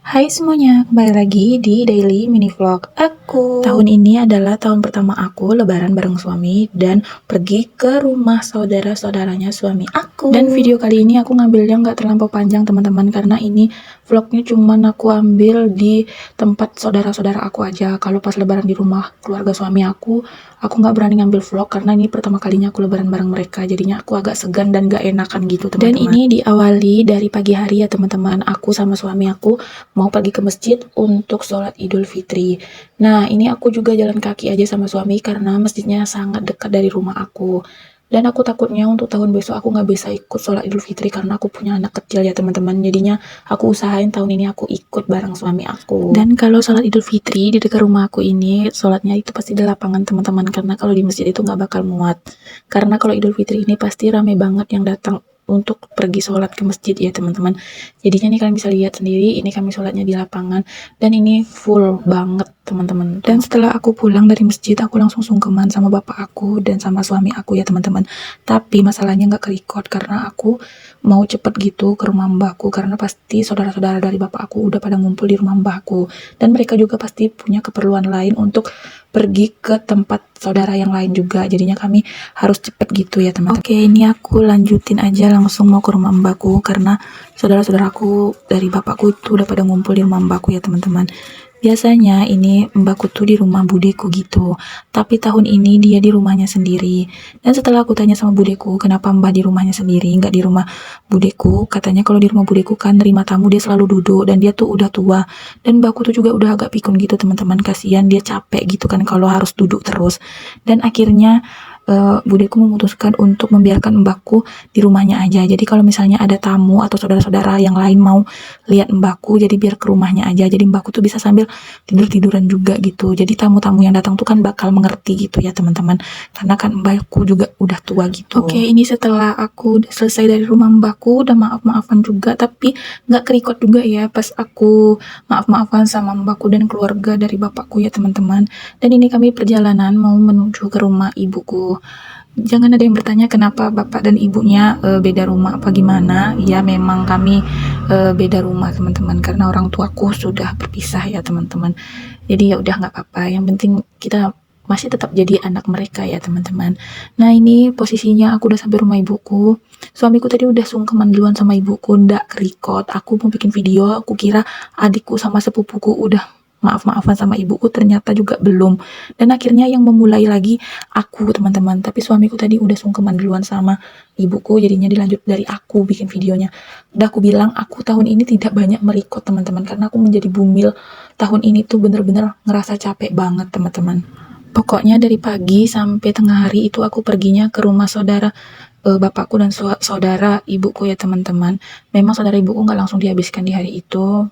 Hai semuanya, kembali lagi di daily mini vlog aku. Tahun ini adalah tahun pertama aku lebaran bareng suami dan pergi ke rumah saudara-saudaranya suami aku. Dan video kali ini aku ngambilnya nggak terlampau panjang teman-teman, karena ini vlognya cuman aku ambil di tempat saudara-saudara aku aja. Kalau pas lebaran di rumah keluarga suami aku nggak berani ngambil vlog karena ini pertama kalinya aku lebaran bareng mereka. Jadinya aku agak segan dan gak enakan gitu teman-teman. Dan ini diawali dari pagi hari ya teman-teman. Aku sama suami aku mau pergi ke masjid untuk sholat Idul Fitri. Nah, ini aku juga jalan kaki aja sama suami karena masjidnya sangat dekat dari rumah aku. Dan aku takutnya untuk tahun besok aku nggak bisa ikut sholat Idul Fitri karena aku punya anak kecil ya teman-teman. Jadinya aku usahain tahun ini aku ikut bareng suami aku. Dan kalau sholat Idul Fitri di dekat rumah aku ini, sholatnya itu pasti di lapangan teman-teman. Karena kalau di masjid itu nggak bakal muat. Karena kalau Idul Fitri ini pasti rame banget yang datang untuk pergi sholat ke masjid ya teman-teman. Jadinya nih kalian bisa lihat sendiri, ini kami sholatnya di lapangan dan ini full banget teman-teman. Dan setelah aku pulang dari masjid, aku langsung sungkeman sama bapak aku dan sama suami aku ya teman-teman. Tapi masalahnya nggak ke-record karena aku mau cepet gitu ke rumah mbahku, karena pasti saudara-saudara dari bapak aku udah pada ngumpul di rumah mbahku dan mereka juga pasti punya keperluan lain untuk pergi ke tempat saudara yang lain juga. Jadinya kami harus cepet gitu ya teman-teman. Oke, ini aku lanjutin aja langsung mau ke rumah mbakku karena saudara-saudaraku dari bapakku itu udah pada ngumpul di rumah mbakku ya teman-teman. Biasanya ini mbakku tuh di rumah budeku gitu, tapi tahun ini dia di rumahnya sendiri. Dan setelah aku tanya sama budeku kenapa mbak di rumahnya sendiri nggak di rumah budeku, katanya kalau di rumah budeku kan nerima tamu dia selalu duduk dan dia tuh udah tua. Dan mbakku tuh juga udah agak pikun gitu teman-teman, kasihan dia capek gitu kan kalau harus duduk terus. Dan akhirnya budeku memutuskan untuk membiarkan mbakku di rumahnya aja. Jadi kalau misalnya ada tamu atau saudara-saudara yang lain mau lihat mbakku, jadi biar ke rumahnya aja. Jadi mbakku tuh bisa sambil tidur-tiduran juga gitu. Jadi tamu-tamu yang datang tuh kan bakal mengerti gitu ya teman-teman. Karena kan mbakku juga udah tua gitu. Oke, ini setelah aku udah selesai dari rumah mbakku, udah maaf-maafan juga, tapi nggak kerikot juga ya pas aku maaf-maafan sama mbakku dan keluarga dari bapakku ya teman-teman. Dan ini kami perjalanan mau menuju ke rumah ibuku. Jangan ada yang bertanya kenapa bapak dan ibunya beda rumah apa gimana. Ya memang kami beda rumah teman-teman karena orang tuaku sudah berpisah ya teman-teman. Jadi ya udah nggak apa-apa. Yang penting kita masih tetap jadi anak mereka ya teman-teman. Nah ini posisinya aku udah sampai rumah ibuku. Suamiku tadi udah sungkeman duluan sama ibuku, ndak kerikot. Aku mau bikin video, aku kira adikku sama sepupuku udah maaf-maafan sama ibuku, ternyata juga belum. Dan akhirnya yang memulai lagi aku teman-teman, tapi suamiku tadi udah sungkeman duluan sama ibuku, jadinya dilanjut dari aku bikin videonya. Udah aku bilang aku tahun ini tidak banyak merekod teman-teman karena aku menjadi bumil tahun ini tuh bener-bener ngerasa capek banget teman-teman. Pokoknya dari pagi sampai tengah hari itu aku perginya ke rumah saudara bapakku dan saudara ibuku ya teman-teman. Memang saudara ibuku nggak langsung dihabiskan di hari itu,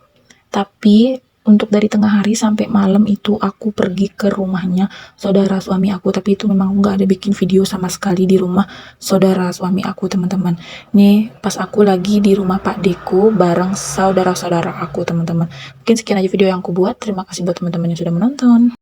tapi untuk dari tengah hari sampai malam itu aku pergi ke rumahnya saudara suami aku. Tapi itu memang nggak ada bikin video sama sekali di rumah saudara suami aku teman-teman. Nih pas aku lagi di rumah Pak Deku bareng saudara-saudara aku teman-teman. Mungkin sekian aja video yang aku buat. Terima kasih buat teman-teman yang sudah menonton.